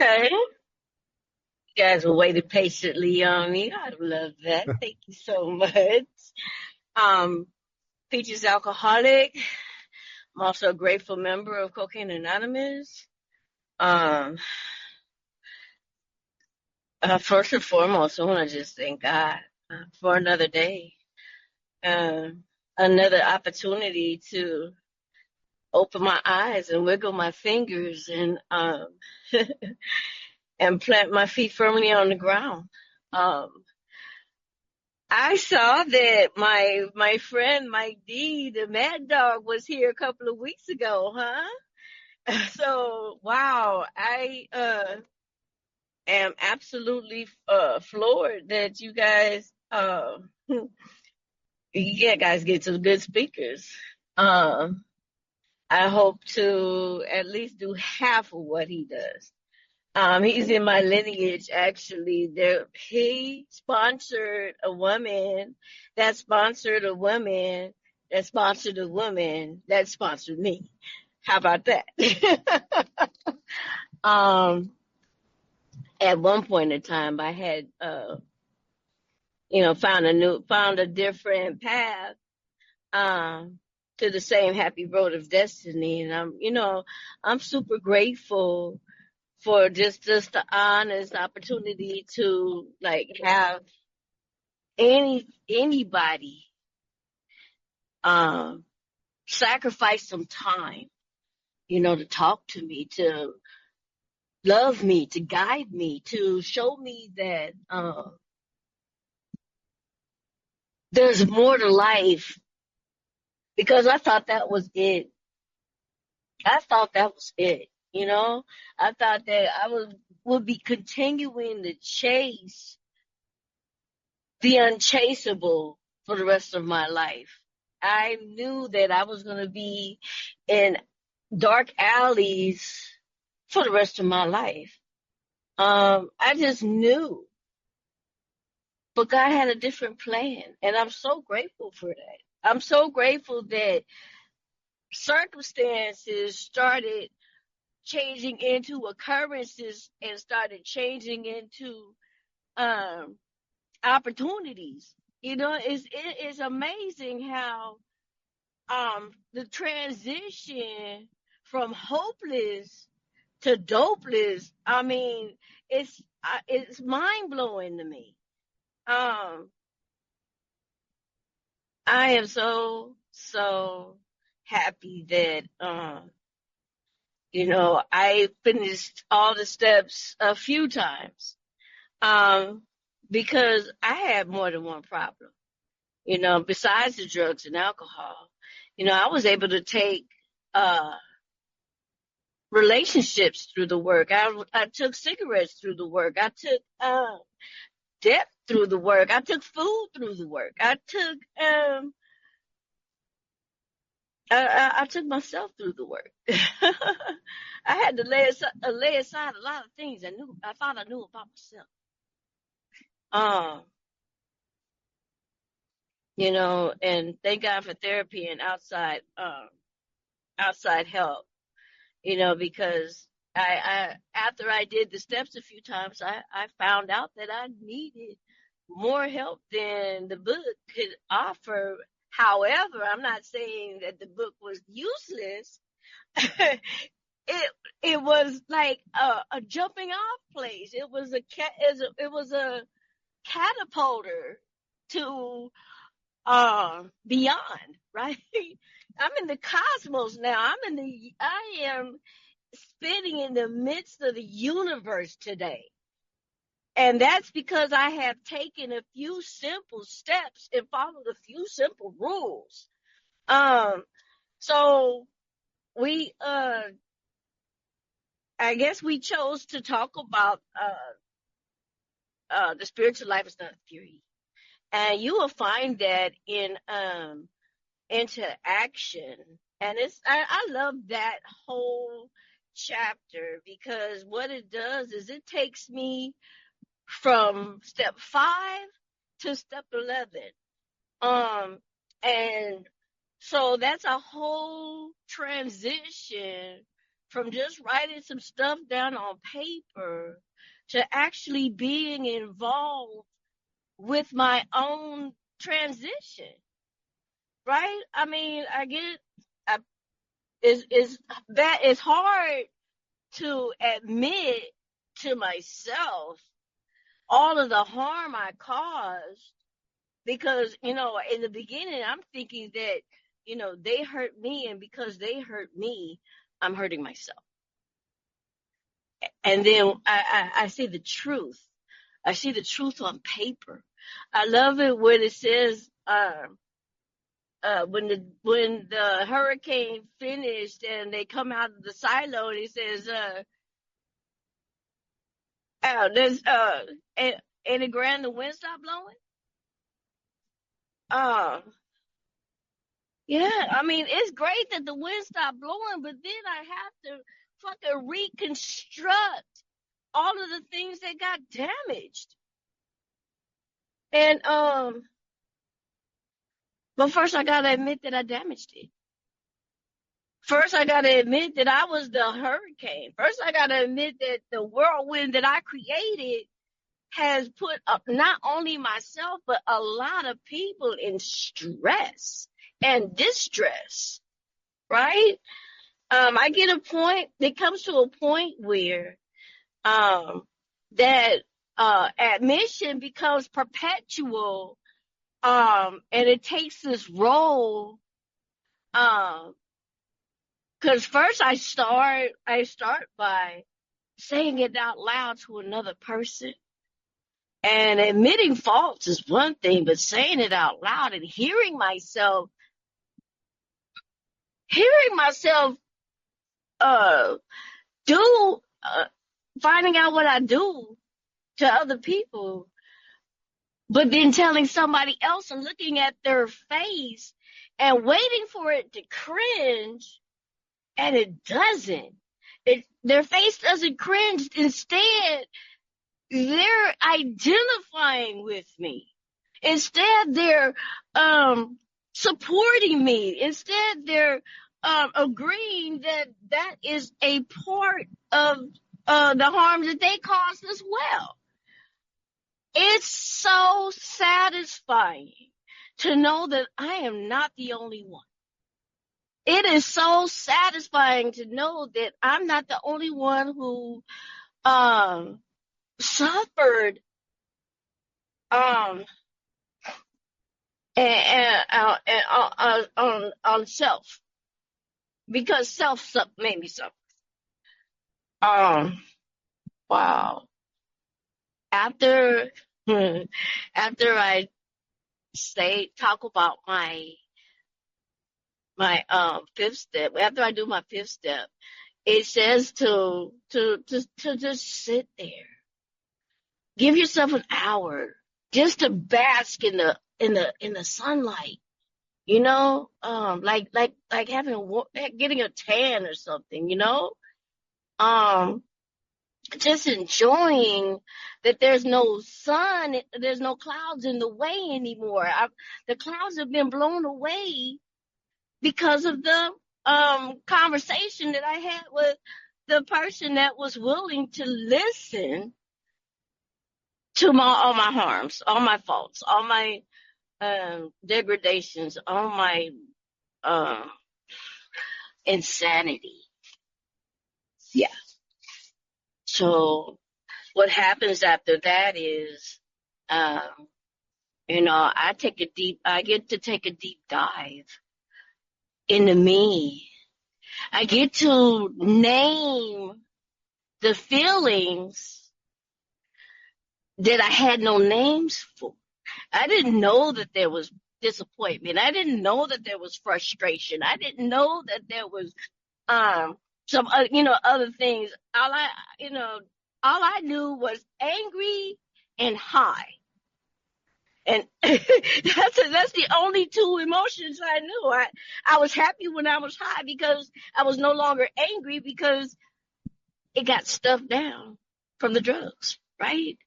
Okay. You guys were waiting patiently on me. I love that. Thank you so much. Um, Peaches alcoholic. I'm also a grateful member of Cocaine Anonymous. Um, First and foremost, I want to just thank God for another day, uh, another opportunity to open my eyes and wiggle my fingers and and plant my feet firmly on the ground. Um, I saw that my friend Mike D, the Mad Dog, was here a couple of weeks ago, huh? So wow, I am absolutely floored that you guys yeah, guys get some good speakers. Um, I hope to at least do half of what he does. He's in my lineage actually. He sponsored a woman that sponsored a woman that sponsored a woman that sponsored me. How about that? um, at one point in time, I had, found a different path, um, to the same happy road of destiny. And I'm super grateful for just the honest opportunity to like have anybody um sacrifice some time, to talk to me, to love me, to guide me, to show me that there's more to life, because I thought that was it. I thought that was it. I thought that I would be continuing to chase the unchaseable for the rest of my life. I knew that I was going to be in dark alleys for the rest of my life. I just knew, but God had a different plan, and I'm so grateful for that. I'm so grateful that circumstances started changing into occurrences and started changing into um, opportunities. It's amazing how the transition from hopeless to dopeless. I mean, it's mind blowing to me. Um, I am so happy that I finished all the steps a few times. Um, because I had more than one problem. Besides the drugs and alcohol, I was able to take uh relationships through the work. I took cigarettes through the work. I took debt through the work. I took food through the work. I took myself through the work. I had to lay aside a lot of things I thought I knew about myself. Um, and thank God for therapy and outside help. Because I after I did the steps a few times, I found out that I needed more help than the book could offer. However, I'm not saying that the book was useless. It was like a jumping off place. It was a catapulter to beyond, right? I'm in the cosmos now. I am spinning in the midst of the universe today. And that's because I have taken a few simple steps and followed a few simple rules. Um, so we, I guess we chose to talk about, the spiritual life is not a theory. And you will find that in, into action. And I love that whole chapter, because what it does is it takes me from step 5 to step 11. And so that's a whole transition from just writing some stuff down on paper to actually being involved with my own transition, right? I mean, I get it. Is that it's hard to admit to myself all of the harm I caused because, in the beginning, I'm thinking that, they hurt me, and because they hurt me, I'm hurting myself. And then I see the truth. I see the truth on paper. I love it when it says, when the hurricane finished and they come out of the silo, and it says, there's and it grand the wind stopped blowing. Uh, yeah, I mean it's great that the wind stopped blowing, but then I have to fucking reconstruct all of the things that got damaged. And but first I gotta admit that I damaged it. First I gotta admit that I was the hurricane. First I gotta admit that the whirlwind that I created has put up not only myself but a lot of people in stress and distress, right? I get a point. It comes to a point where that admission becomes perpetual, and it takes this role. Because first I start by saying it out loud to another person, and admitting faults is one thing, but saying it out loud and hearing myself do finding out what I do to other people, but then telling somebody else and looking at their face and waiting for it to cringe, and it doesn't. Their face doesn't cringe. Instead, they're identifying with me. Instead, they're supporting me. Instead, they're agreeing that is a part of the harm that they caused as well. It's so satisfying to know that I am not the only one. It is so satisfying to know that I'm not the only one who suffered on self, because self made me suffer. Wow. After I talk about my fifth step, after I do my fifth step, it says to just sit there. Give yourself an hour just to bask in the sunlight. Like getting a tan or something, just enjoying that there's no sun, there's no clouds in the way anymore. The clouds have been blown away because of the conversation that I had with the person that was willing to listen to all my harms, all my faults, all my degradations, all my insanity. Yeah. So what happens after that is, I get to take a deep dive into me. I get to name the feelings that I had no names for. I didn't know that there was disappointment. I didn't know that there was frustration. I didn't know that there was some other things. All I knew was angry and high. And that's the only two emotions I knew. I was happy when I was high because I was no longer angry because it got stuffed down from the drugs, right?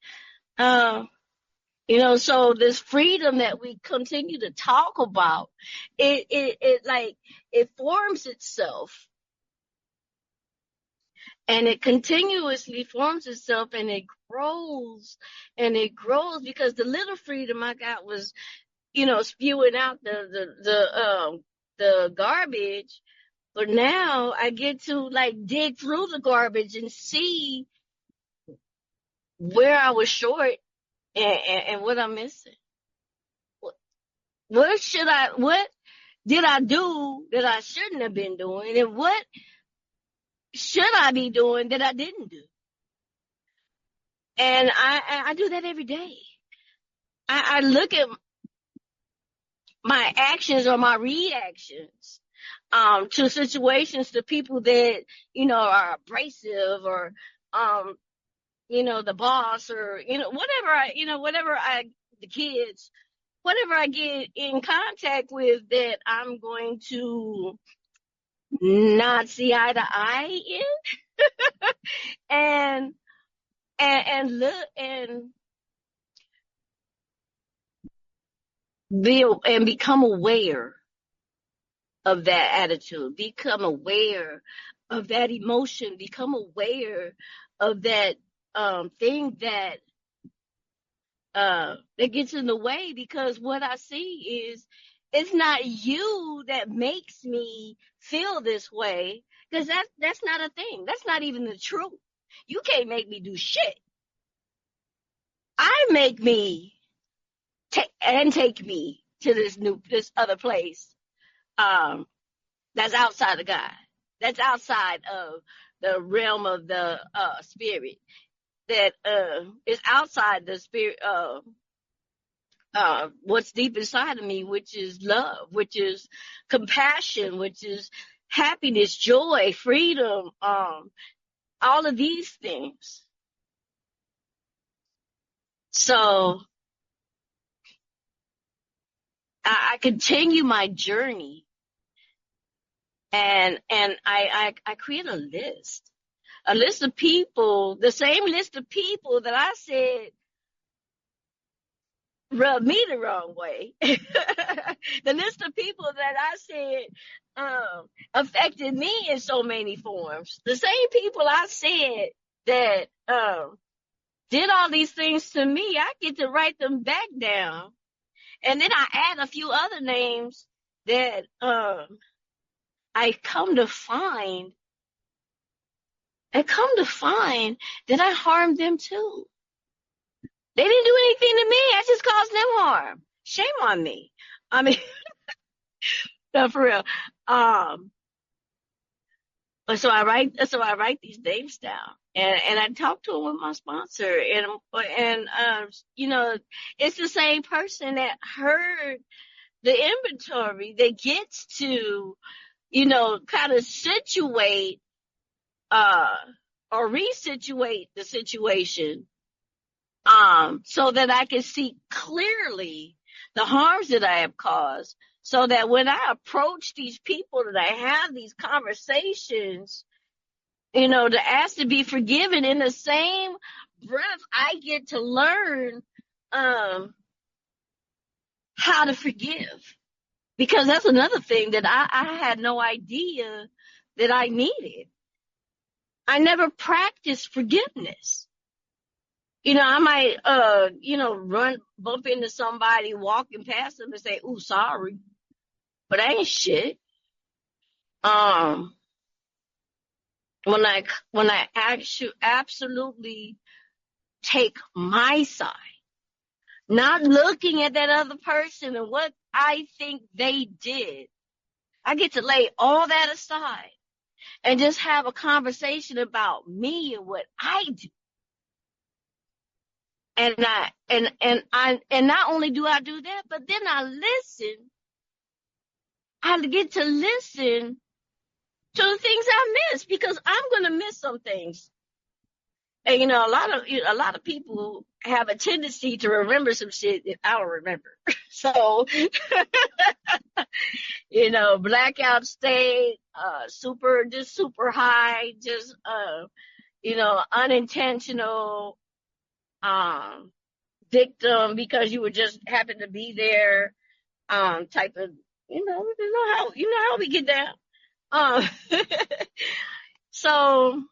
So this freedom that we continue to talk about, it forms itself And it continuously forms itself, and it grows because the little freedom I got was, spewing out the garbage. But now I get to like dig through the garbage and see where I was short, and what I'm missing. What did I do that I shouldn't have been doing? And what should I be doing that I didn't do? And I do that every day. I look at my actions or my reactions to situations, to people that, are abrasive, or, the boss, or, the kids, whatever I get in contact with, that I'm going to not see eye to eye in, and look and become aware of that attitude, become aware of that emotion, become aware of that thing that gets in the way. Because what I see is, it's not you that makes me feel this way, because that's not a thing. That's not even the truth. You can't make me do shit. I make me take me to this other place, that's outside of God. That's outside of the realm of the spirit. That is outside the spirit of what's deep inside of me, which is love, which is compassion, which is happiness, joy, freedom, all of these things. So I continue my journey, and I create a list of people, the same list of people that I said rubbed me the wrong way. The list of people that I said affected me in so many forms. The same people I said that did all these things to me, I get to write them back down. And then I add a few other names that I come to find that I harmed them too. They didn't do anything to me. I just caused them harm. Shame on me. I mean, no, for real. So I write these names down, and I talk to them with my sponsor, and it's the same person that heard the inventory that gets to, kind of situate, or resituate the situation, so that I can see clearly the harms that I have caused, so that when I approach these people, that I have these conversations, to ask to be forgiven, in the same breath, I get to learn how to forgive. Because that's another thing that I had no idea that I needed. I never practiced forgiveness. I might, bump into somebody walking past them and say, "Ooh, sorry," but I ain't shit. When I actually absolutely take my side, not looking at that other person and what I think they did, I get to lay all that aside and just have a conversation about me and what I do. And not only do I do that, but then I listen. I get to listen to the things I miss, because I'm going to miss some things. And a lot of people have a tendency to remember some shit that I don't remember. So, blackout state, super high, just unintentional victim, because you were just happened to be there, type of, how we get down. So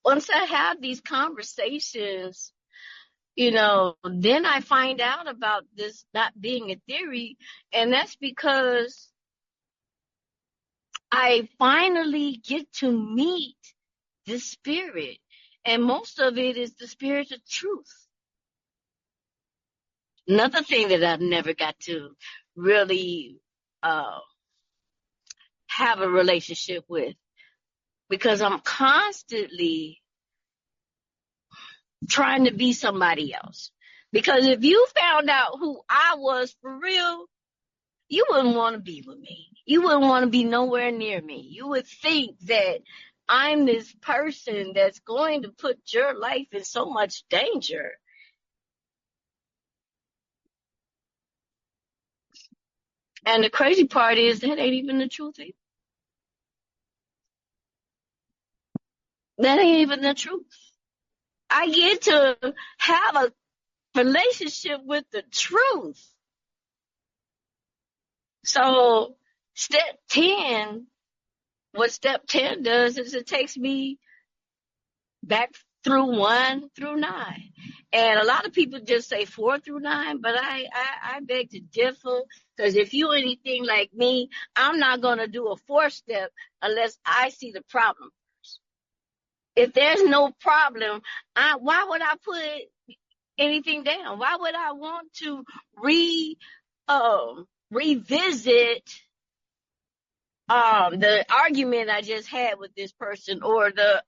once I have these conversations, then I find out about this not being a theory. And that's because I finally get to meet this spirit. And most of it is the spirit of truth. Another thing that I've never got to really have a relationship with, because I'm constantly trying to be somebody else. Because if you found out who I was for real, you wouldn't want to be with me. You wouldn't want to be nowhere near me. You would think that I'm this person that's going to put your life in so much danger. And the crazy part is that ain't even the truth. That ain't even the truth. I get to have a relationship with the truth. So step 10, what step 10 does is it takes me back through 1 through 9. And a lot of people just say 4 through 9, but I beg to differ, because if you anything like me, I'm not going to do a 4th step unless I see the problem. If there's no problem, why would I put anything down? Why would I want to revisit the argument I just had with this person, or the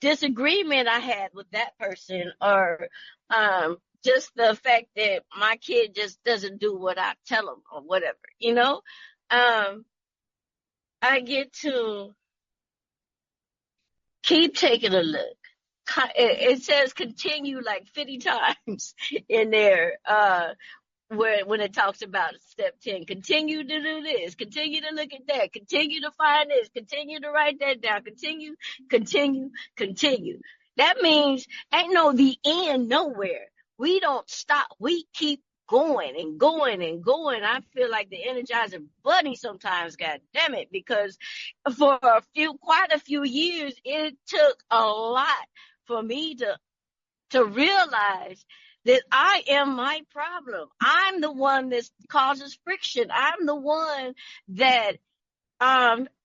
disagreement I had with that person, or just the fact that my kid just doesn't do what I tell him or whatever, I get to keep taking a look. It says continue like 50 times in there, when it talks about step 10. Continue to do this, continue to look at that, continue to find this, continue to write that down, continue. That means ain't the end nowhere. We don't stop. We keep going and going and going. I feel like the Energizer Bunny sometimes, god damn it, because for quite a few years, it took a lot for me to realize that I am my problem. I'm the one that causes friction. I'm the one that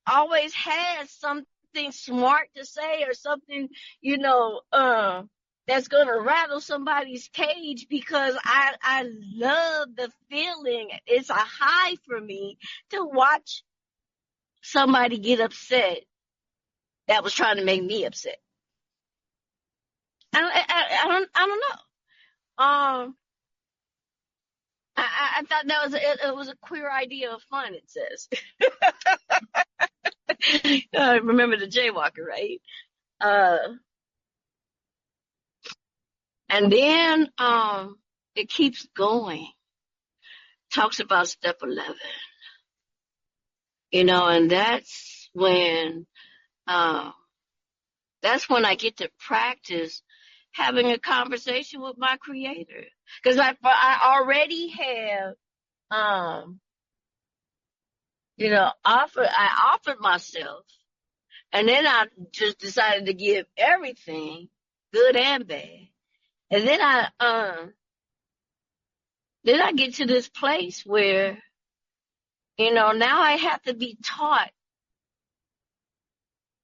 always has something smart to say, or something, that's gonna rattle somebody's cage, because I love the feeling. It's a high for me to watch somebody get upset that was trying to make me upset. I don't know. I thought that was it was a queer idea of fun. It says. Remember the jaywalker, right? And then it keeps going. Talks about step 11. And that's when I get to practice having a conversation with my creator, because I already have offered myself, and then I just decided to give everything, good and bad. And then I get to this place where, now I have to be taught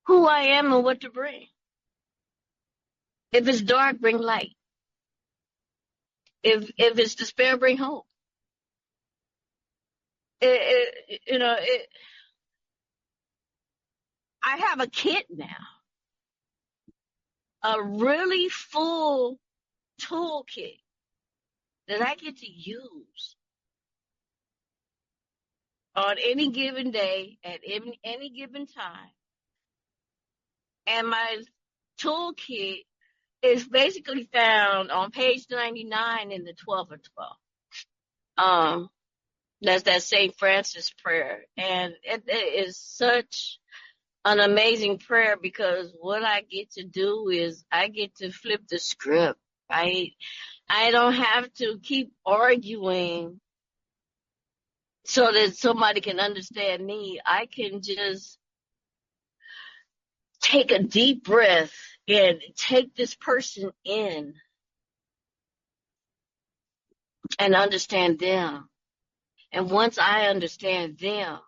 who I am and what to bring. If it's dark, bring light. If it's despair, bring hope. I have a kit now, a really full toolkit that I get to use on any given day, at any given time. And my toolkit is basically found on page 99 in the 12 of 12. That's that St. Francis prayer. And it is such an amazing prayer, because what I get to do is I get to flip the script, right? I don't have to keep arguing so that somebody can understand me. I can just take a deep breath and take this person in and understand them. And once I understand them,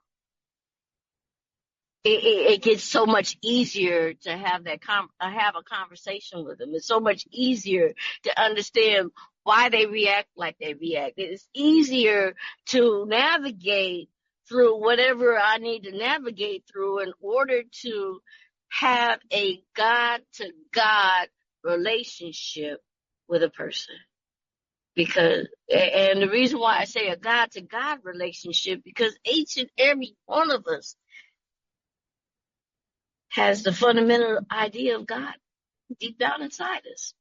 it gets so much easier to have have a conversation with them. It's so much easier to understand why they react like they react. It's easier to navigate through whatever I need to navigate through in order to have a God to God relationship with a person. And the reason why I say a God to God relationship, because each and every one of us has the fundamental idea of God deep down inside us.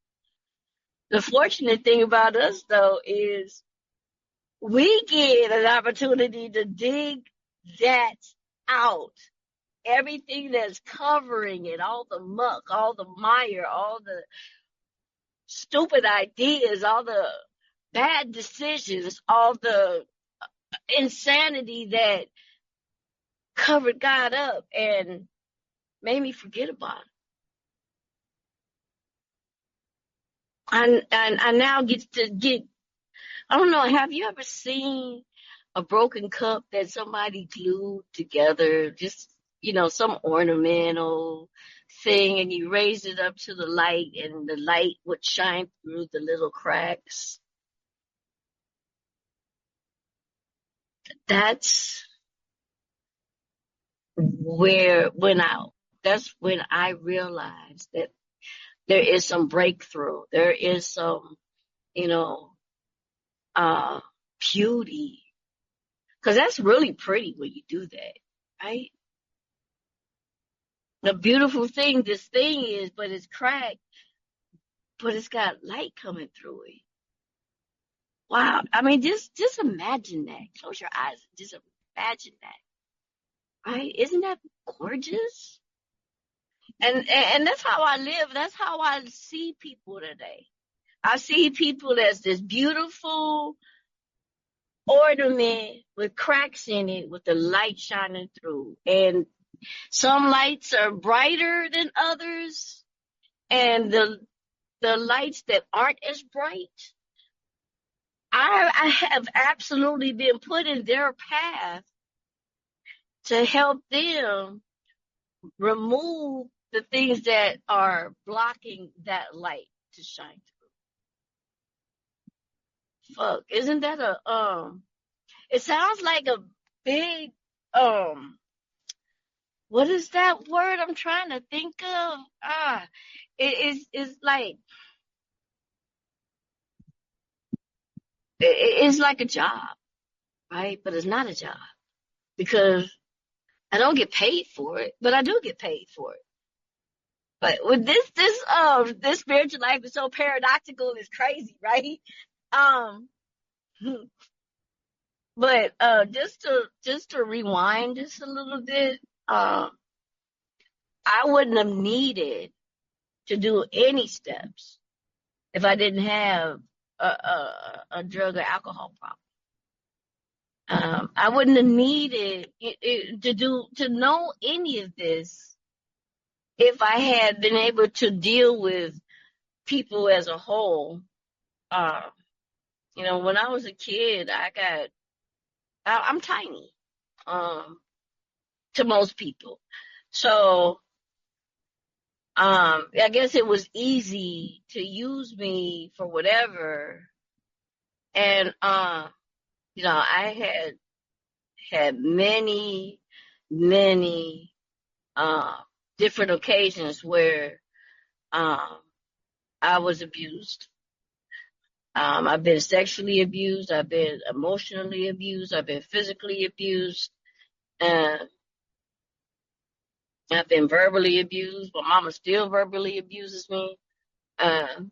The fortunate thing about us, though, is we get an opportunity to dig that out. Everything that's covering it, all the muck, all the mire, all the stupid ideas, all the bad decisions, all the insanity that covered God up and made me forget about it. I now get to get, I don't know, have you ever seen a broken cup that somebody glued together? Just, some ornamental thing, and you raise it up to the light and the light would shine through the little cracks. That's that's when I realized that there is some breakthrough. There is some, you know, beauty. Cause that's really pretty when you do that, right? The beautiful thing, this thing is, but it's cracked, but it's got light coming through it. Wow. I mean, just imagine that. Close your eyes and just imagine that, right? Isn't that gorgeous? And that's how I live. That's how I see people today. I see people as this beautiful ornament with cracks in it with the light shining through. And some lights are brighter than others. And the lights that aren't as bright, I have absolutely been put in their path to help them remove the things that are blocking that light to shine through. Fuck, isn't that it sounds like a big, what is that word I'm trying to think of? It's like, it's like a job, right? But it's not a job because I don't get paid for it, but I do get paid for it. But with this spiritual life is so paradoxical, it's crazy, right? Um, but just to rewind just a little bit, I wouldn't have needed to do any steps if I didn't have a drug or alcohol problem. I wouldn't have needed to know any of this if I had been able to deal with people as a whole. When I was a kid, I'm tiny, to most people. So, I guess it was easy to use me for whatever. And, I had many, many, different occasions where, I was abused. I've been sexually abused. I've been emotionally abused. I've been physically abused. And I've been verbally abused. My mama still verbally abuses me. And,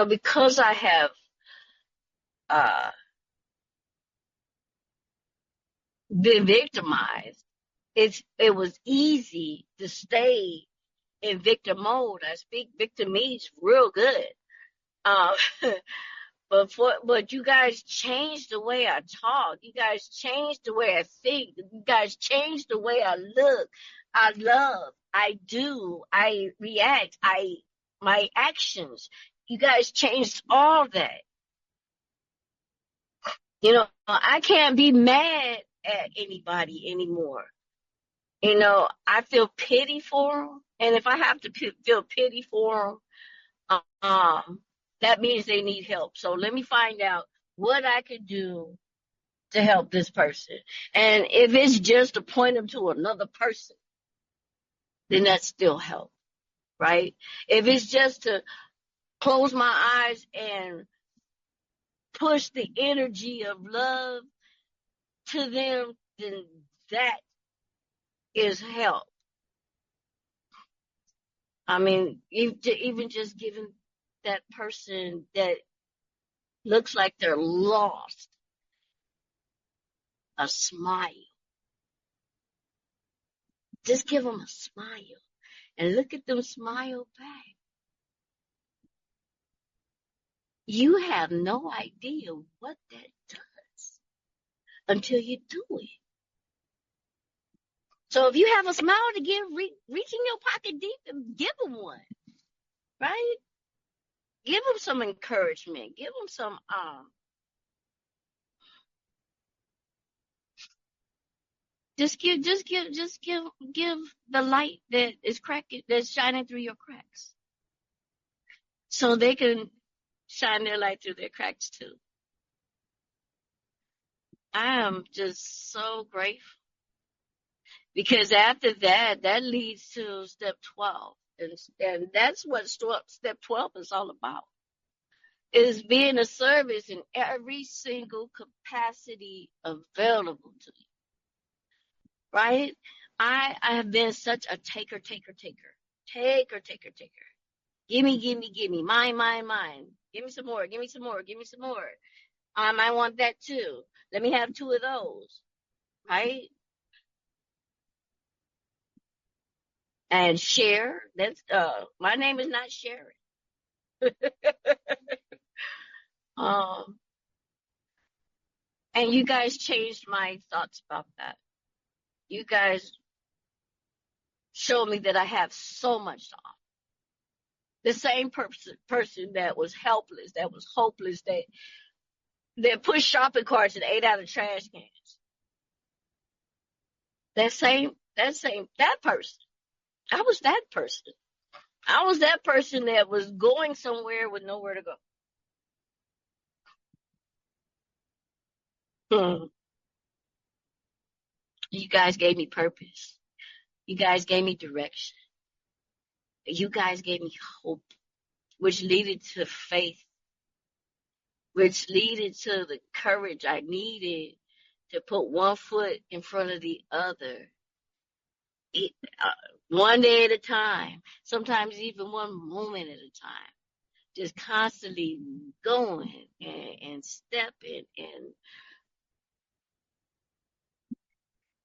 because I have, uh, been victimized, it was easy to stay in victim mode. I speak victimese real good. Um, But you guys changed the way I talk. You guys changed the way I think. You guys changed the way I look. I love. I do. I react. My actions. You guys changed all that. I can't be mad at anybody anymore. I feel pity for them, and if I have to feel pity for them, that means they need help. So let me find out what I can do to help this person. And if it's just to point them to another person, then that's still help, right? If it's just to close my eyes and push the energy of love to them, then that is help. I mean, even just giving that person that looks like they're lost a smile. Just give them a smile and look at them smile back. You have no idea what that does until you do it. So if you have a smile to give, reach in your pocket deep and give them one, right? Give them some encouragement. Give them some Just give the light that is cracking, that's shining through your cracks, so they can shine their light through their cracks too. I am just so grateful because after that, that leads to step 12, and that's what step 12 is all about. Is being a service in every single capacity available to you. Right? I have been such a taker. Give me. Mine. Give me some more. I want that too. Let me have 2 of those. Right? And share. That's my name is not Sharon. And you guys changed my thoughts about that. You guys showed me that I have so much to offer. The same person that was helpless, that was hopeless, that pushed shopping carts and ate out of trash cans. That person. I was that person. I was that person that was going somewhere with nowhere to go. You guys gave me purpose. You guys gave me direction. You guys gave me hope, which led to faith, which led to the courage I needed to put one foot in front of the other. One day at a time, sometimes even one moment at a time, just constantly going and stepping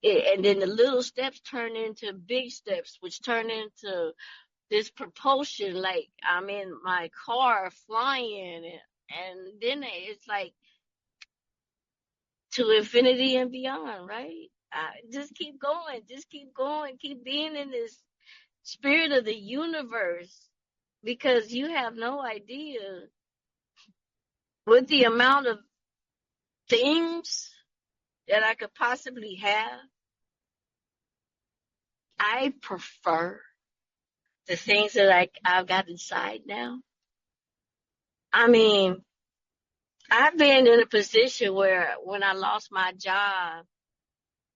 and then the little steps turn into big steps, which turn into this propulsion, like I'm in my car flying, and then it's like to infinity and beyond, right? Just keep going, keep being in this spirit of the universe, because you have no idea with the amount of things that I could possibly have. I prefer the things that I've got inside now. I mean, I've been in a position where when I lost my job,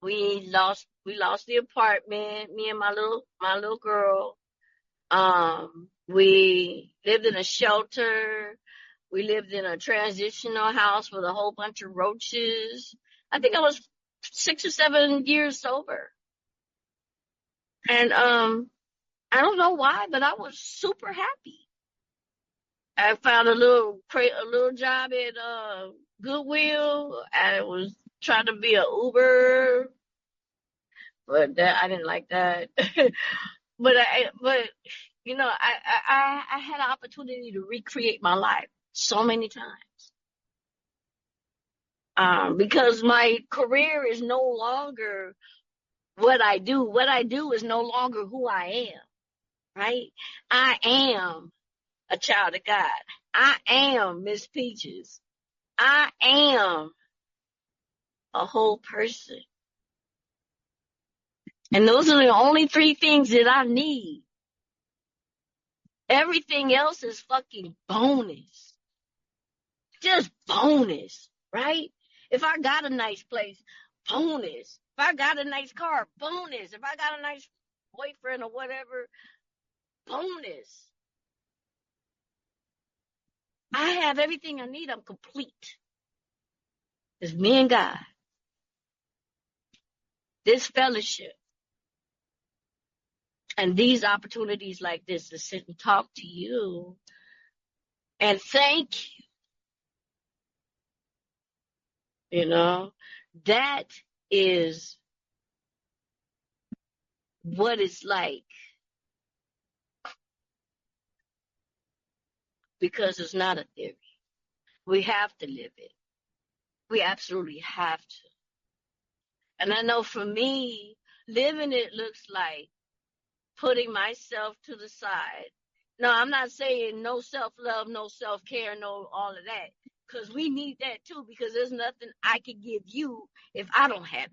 we lost the apartment, me and my little girl. We lived in a shelter. We lived in a transitional house with a whole bunch of roaches. I think I was 6 or 7 years sober. And I don't know why, but I was super happy. I found a little job at Goodwill. I was trying to be an Uber, but I didn't like that. but I had an opportunity to recreate my life so many times. Because my career is no longer what I do. What I do is no longer who I am, right? I am a child of God. I am Miss Peaches. I am a whole person. And those are the only three things that I need. Everything else is fucking bonus. Just bonus, right? If I got a nice place, bonus. If I got a nice car, bonus. If I got a nice boyfriend or whatever, bonus. I have everything I need. I'm complete. It's me and God. This fellowship and these opportunities like this to sit and talk to you and thank you, that is what it's like, because it's not a theory. We have to live it. We absolutely have to. And I know for me, living it looks like putting myself to the side. No, I'm not saying no self-love, no self-care, no all of that. Because we need that too, because there's nothing I can give you if I don't have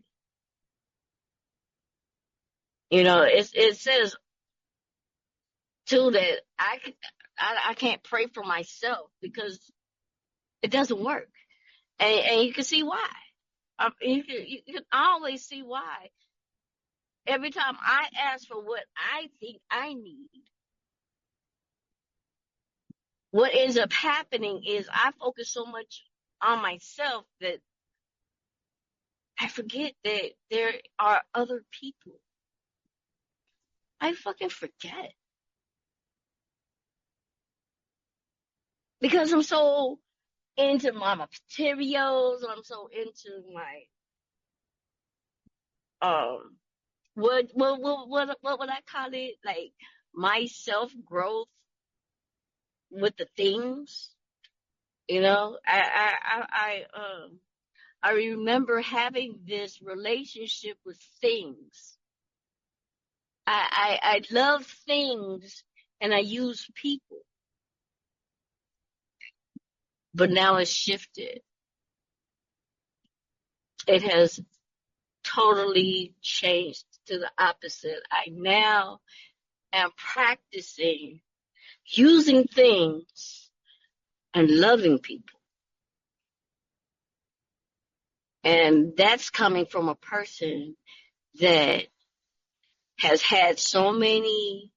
it. It says too that I can't pray for myself because it doesn't work. And you can see why. You can always see why. Every time I ask for what I think I need, what ends up happening is I focus so much on myself that I forget that there are other people. I fucking forget. Because I'm so into my materials, I'm so into my what would I call it? Like my self growth with the things. I remember having this relationship with things. I love things and I use people. But now it's shifted. It has totally changed to the opposite. I now am practicing using things and loving people. And that's coming from a person that has had so many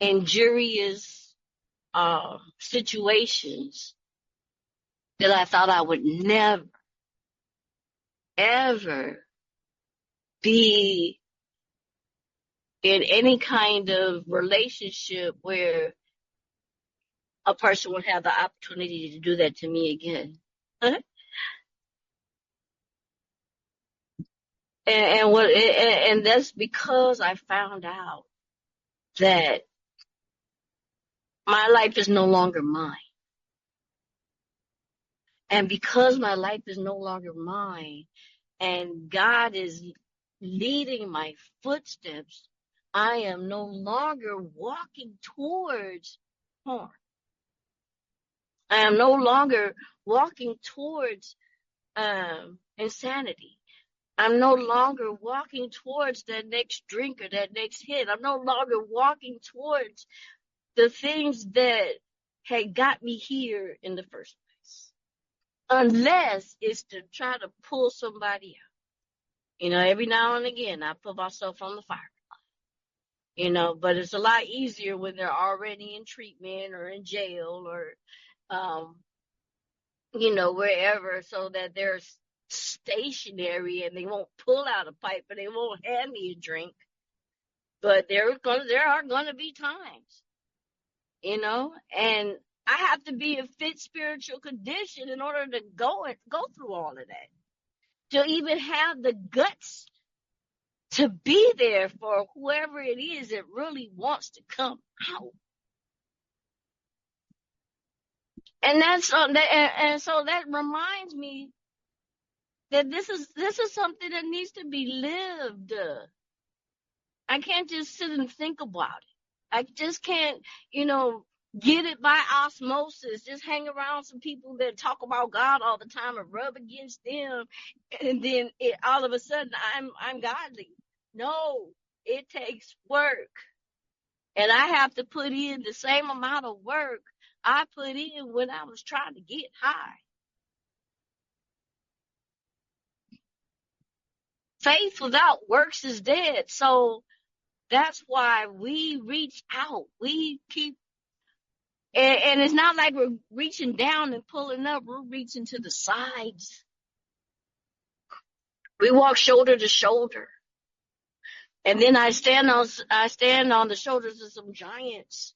injurious situations that I thought I would never, ever be in any kind of relationship where a person would have the opportunity to do that to me again. And that's because I found out that my life is no longer mine. And because my life is no longer mine and God is leading my footsteps, I am no longer walking towards harm. I am no longer walking towards insanity. I'm no longer walking towards that next drink or that next hit. I'm no longer walking towards the things that had got me here in the first place. Unless it's to try to pull somebody out. Every now and again, I put myself on the fire. But it's a lot easier when they're already in treatment or in jail or, wherever, so that they're stationary and they won't pull out a pipe and they won't hand me a drink. But there are going to be times, and I have to be in fit spiritual condition in order to go through all of that, to even have the guts to be there for whoever it is that really wants to come out. And so that reminds me that this is something that needs to be lived. I can't just sit and think about it. I just can't, get it by osmosis. Just hang around some people that talk about God all the time and rub against them, and then all of a sudden I'm godly. No, it takes work, and I have to put in the same amount of work I put in when I was trying to get high. Faith without works is dead. So that's why we reach out. We keep, and it's not like we're reaching down and pulling up. We're reaching to the sides. We walk shoulder to shoulder. And then I stand on the shoulders of some giants.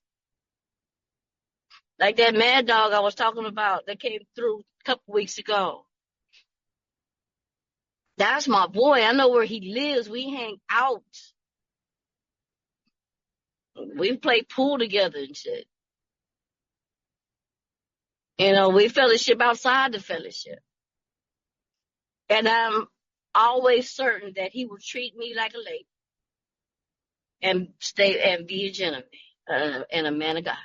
Like that mad dog I was talking about that came through a couple weeks ago. That's my boy. I know where he lives. We hang out. We play pool together and shit. We fellowship outside the fellowship. And I'm always certain that he will treat me like a lady and be a gentleman and a man of God.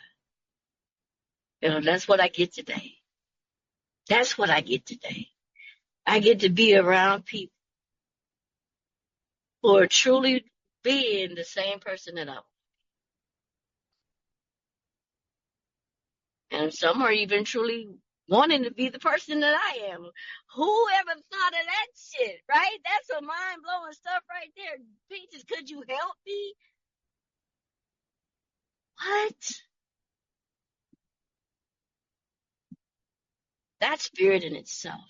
That's what I get today. That's what I get today. I get to be around people who are truly being the same person that I am. And some are even truly wanting to be the person that I am. Whoever thought of that shit, right? That's some mind-blowing stuff right there. Peaches, could you help me? What? That's spirit in itself.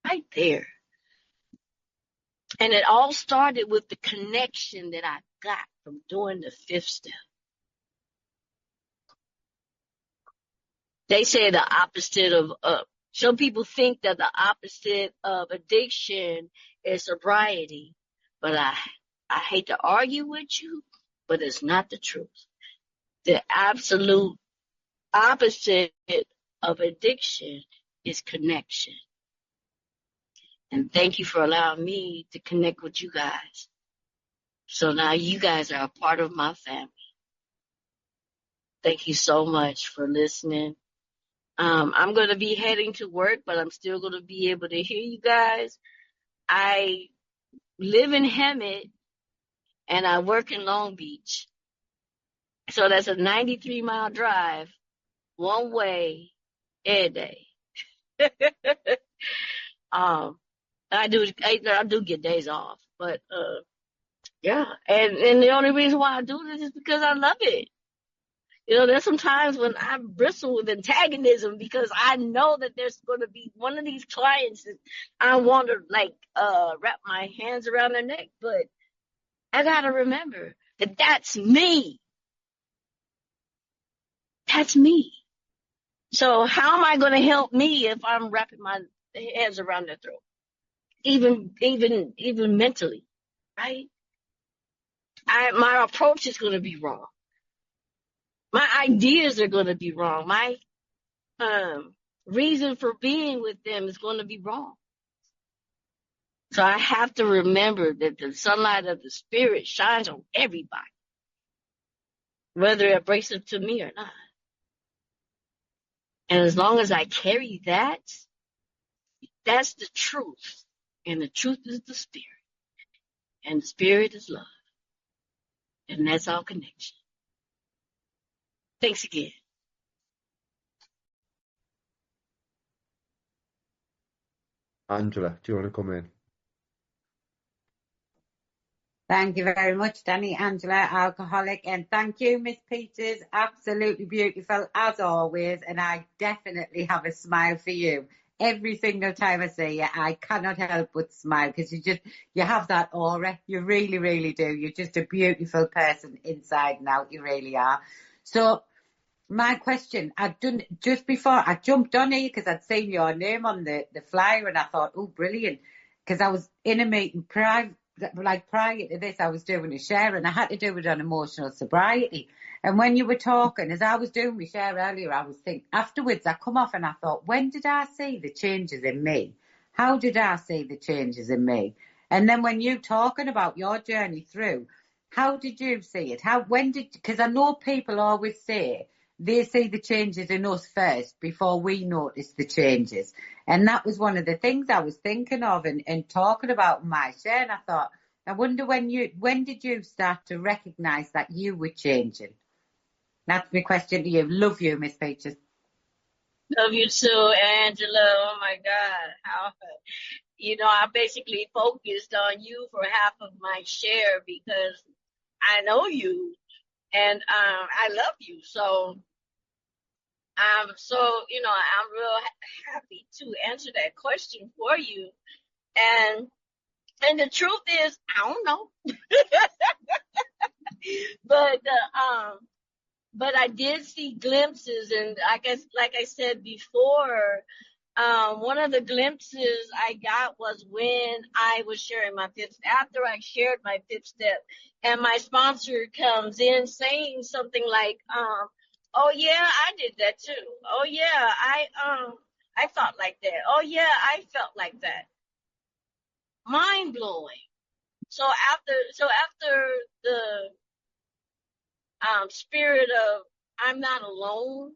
Right there. And it all started with the connection that I got from doing the 5th step. They say the opposite of, some people think that the opposite of addiction is sobriety. But I hate to argue with you, but it's not the truth. The absolute opposite of addiction is connection. And thank you for allowing me to connect with you guys. So now you guys are a part of my family. Thank you so much for listening. I'm going to be heading to work, but I'm still going to be able to hear you guys. I live in Hemet and I work in Long Beach. So that's a 93-mile drive, one way, every day. I do get days off, but yeah. And the only reason why I do this is because I love it. There's some times when I bristle with antagonism because I know that there's going to be one of these clients that I want to wrap my hands around their neck, but I got to remember that that's me. That's me. So how am I going to help me if I'm wrapping my hands around their throat? Even mentally, right? My approach is going to be wrong. My ideas are going to be wrong. My reason for being with them is going to be wrong. So I have to remember that the sunlight of the spirit shines on everybody, whether it breaks up to me or not. And as long as I carry that, that's the truth. And the truth is the spirit. And the spirit is love. And that's our connection. Thanks again. Angela, do you want to come in? Thank you very much, Danny, Angela, alcoholic. And thank you, Miss Peters. Absolutely beautiful, as always. And I definitely have a smile for you. Every single time I see you, I cannot help but smile because you have that aura. You really, really do. You're just a beautiful person inside and out. You really are. So my question, just before I jumped on here because I'd seen your name on the flyer and I thought, oh, brilliant. Because I was in a meeting prior to this, I was doing a share and I had to do it on emotional sobriety. And when you were talking, as I was doing my share earlier, I was thinking, afterwards I come off and I thought, when did I see the changes in me? How did I see the changes in me? And then when you talking about your journey through, how did you see it? Because I know people always say they see the changes in us first before we notice the changes. And that was one of the things I was thinking of and talking about in my share. And I thought, I wonder when did you start to recognise that you were changing? That's my question to you. Love you, Miss Peaches. Love you too, Angela. Oh my God. I basically focused on you for half of my share because I know you and I love you. So I'm real happy to answer that question for you. And the truth is, I don't know. But I did see glimpses, and I guess, like I said before, one of the glimpses I got was when I was sharing my fifth, after I shared my fifth step, and my sponsor comes in saying something like, oh yeah, I did that too. Oh yeah, I thought like that. Oh yeah, I felt like that. Mind blowing. So after the spirit of I'm not alone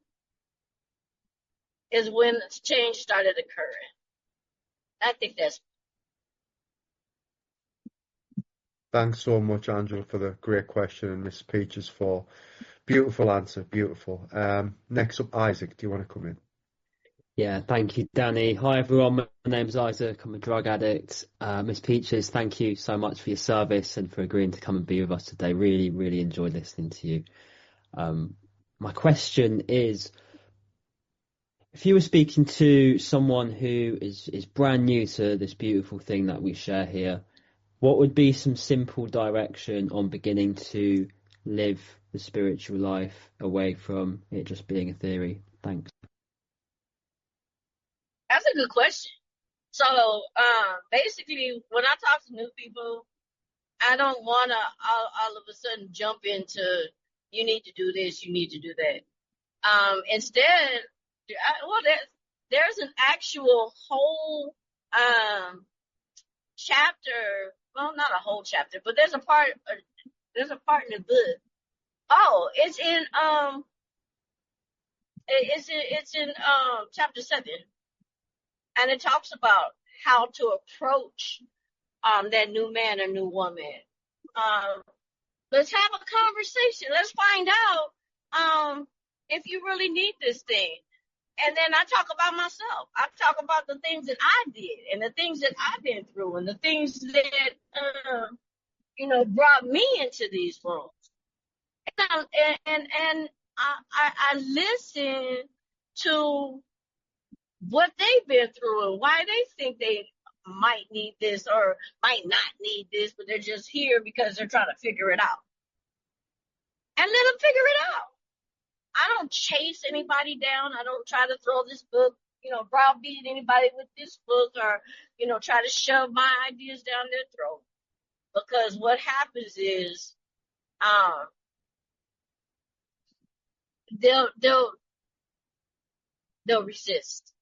is when change started occurring. I think that's. Thanks so much, Angela, for the great question, and Miss Peaches for beautiful answer. Beautiful. Next up, Isaac, do you want to come in? Yeah, thank you, Danny. Hi, everyone. My name's Isaac. I'm a drug addict. Miss Peaches, thank you so much for your service and for agreeing to come and be with us today. Really, really enjoyed listening to you. My question is, if you were speaking to someone who is brand new to this beautiful thing that we share here, what would be some simple direction on beginning to live the spiritual life away from it just being a theory? Thanks. That's a good question. So, basically, when I talk to new people, I don't want to all of a sudden jump into, you need to do this, you need to do that. Instead, there's an actual whole, chapter, well, not a whole chapter, but there's a part in the book. Oh, it's in chapter 7. And it talks about how to approach that new man or new woman. Let's have a conversation. Let's find out if you really need this thing. And then I talk about myself. I talk about the things that I did and the things that I've been through and the things that brought me into these rooms. And I listen to what they've been through and why they think they might need this or might not need this, but they're just here because they're trying to figure it out. And let them figure it out. I don't chase anybody down. I don't try to throw this book, browbeat anybody with this book or, try to shove my ideas down their throat. Because what happens is, they'll resist.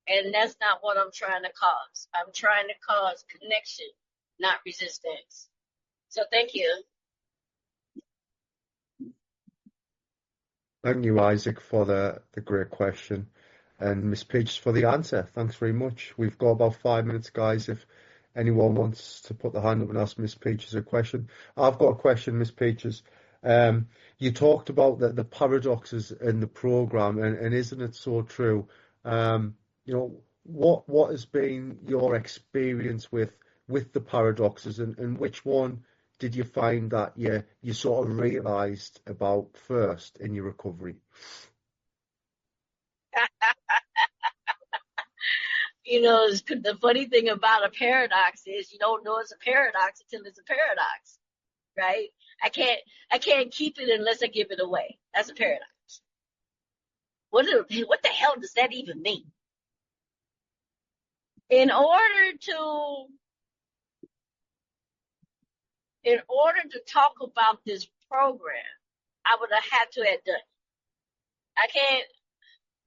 And that's not what I'm trying to cause. I'm trying to cause connection, not resistance. So thank you. Thank you, Isaac, for the great question, and Miss Peaches for the answer. Thanks very much. We've got about 5 minutes, guys. If anyone wants to put their hand up and ask Miss Peaches a question. I've got a question, Miss Peaches. You talked about the paradoxes in the program, and isn't it so true? What has been your experience with the paradoxes, and which one did you find that you sort of realized about first in your recovery? The funny thing about a paradox is you don't know it's a paradox until it's a paradox, right? I can't keep it unless I give it away. That's a paradox. What the hell does that even mean? In order to talk about this program, I would have had to have done it. I can't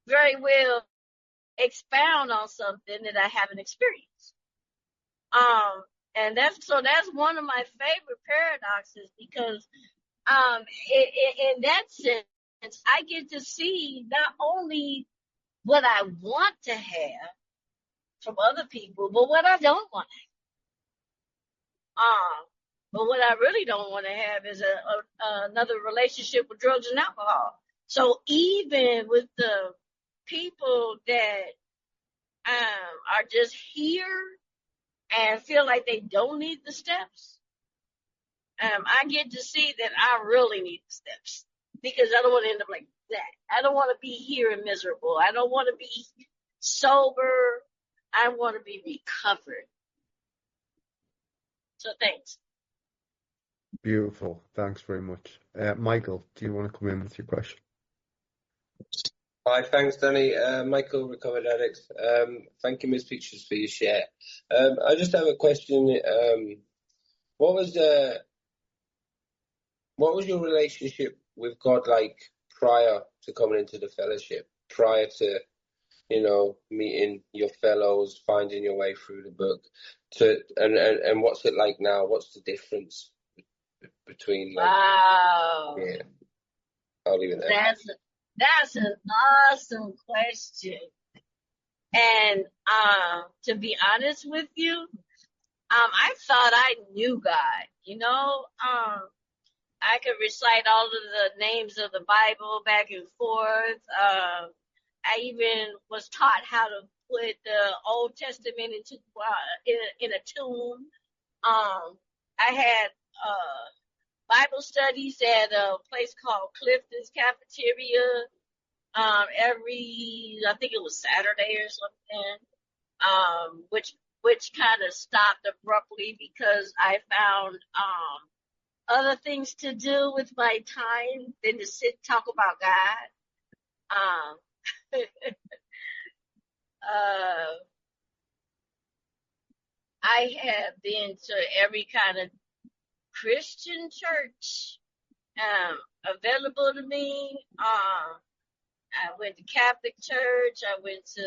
very well expound on something that I haven't experienced. And that's one of my favorite paradoxes, because in that sense, I get to see not only what I want to have from other people, but what I don't want to have. But what I really don't want to have is another relationship with drugs and alcohol. So even with the people that are just here and feel like they don't need the steps, I get to see that I really need the steps, because I don't want to end up like that. I don't want to be here and miserable. I don't want to be sober. I want to be recovered. So thanks. Beautiful. Thanks very much. Michael, do you want to come in with your question? Hi, thanks, Danny. Michael, recovered addict. Thank you, Ms. Peaches, for your share. I just have a question. What was your relationship with God like prior to coming into the fellowship? Prior to, meeting your fellows, finding your way through the book, and what's it like now? What's the difference between, like? Wow. Yeah, I'll leave it there. That's an awesome question. And to be honest with you, I thought I knew God. I could recite all of the names of the Bible back and forth. I even was taught how to put the Old Testament into in a tune. I had Bible studies at a place called Clifton's Cafeteria. I think it was Saturday or something. Which kind of stopped abruptly because I found other things to do with my time than to sit and talk about God. I have been to every kind of Christian church available to me. I went to Catholic church. I went to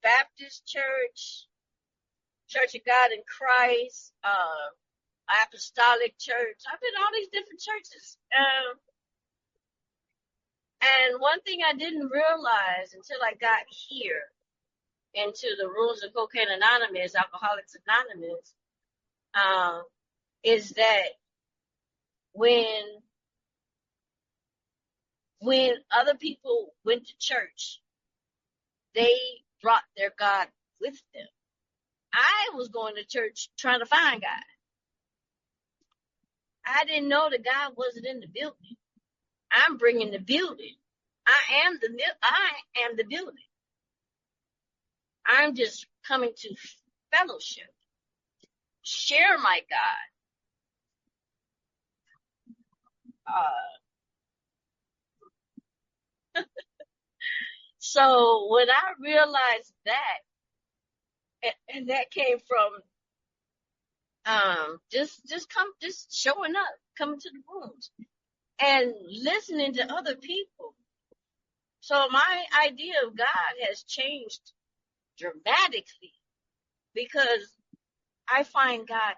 Baptist church, Church of God in Christ, Apostolic church. I've been to all these different churches. And one thing I didn't realize until I got here into the Rules of Cocaine Anonymous, Alcoholics Anonymous, is that when other people went to church, they brought their God with them. I was going to church trying to find God. I didn't know that God wasn't in the building. I'm bringing the building. I am the building. I'm just coming to fellowship, share my God. So when I realized that, and that came from just showing up, coming to the rooms, and listening to other people. So my idea of God has changed dramatically, because I find God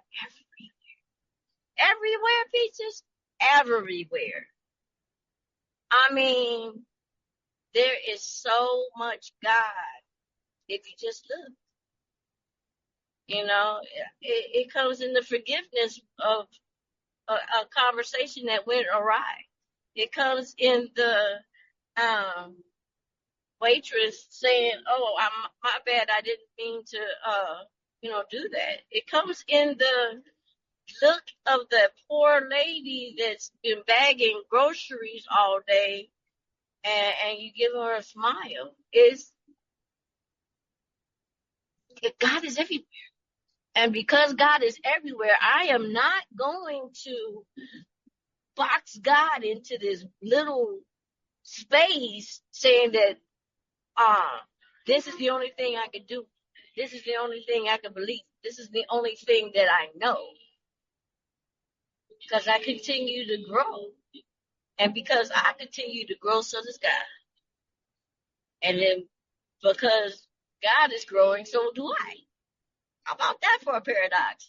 everywhere, Peaches, everywhere. I mean, there is so much God if you just look. It comes in the forgiveness of a conversation that went awry. It comes in the waitress saying, "Oh, my bad. I didn't mean to, do that." It comes in the look of the poor lady that's been bagging groceries all day, and you give her a smile. God is everywhere. And because God is everywhere, I am not going to box God into this little space saying that this is the only thing I can do. This is the only thing I can believe. This is the only thing that I know. Because I continue to grow. And because I continue to grow, so does God. And then because God is growing, so do I. How about that for a paradox?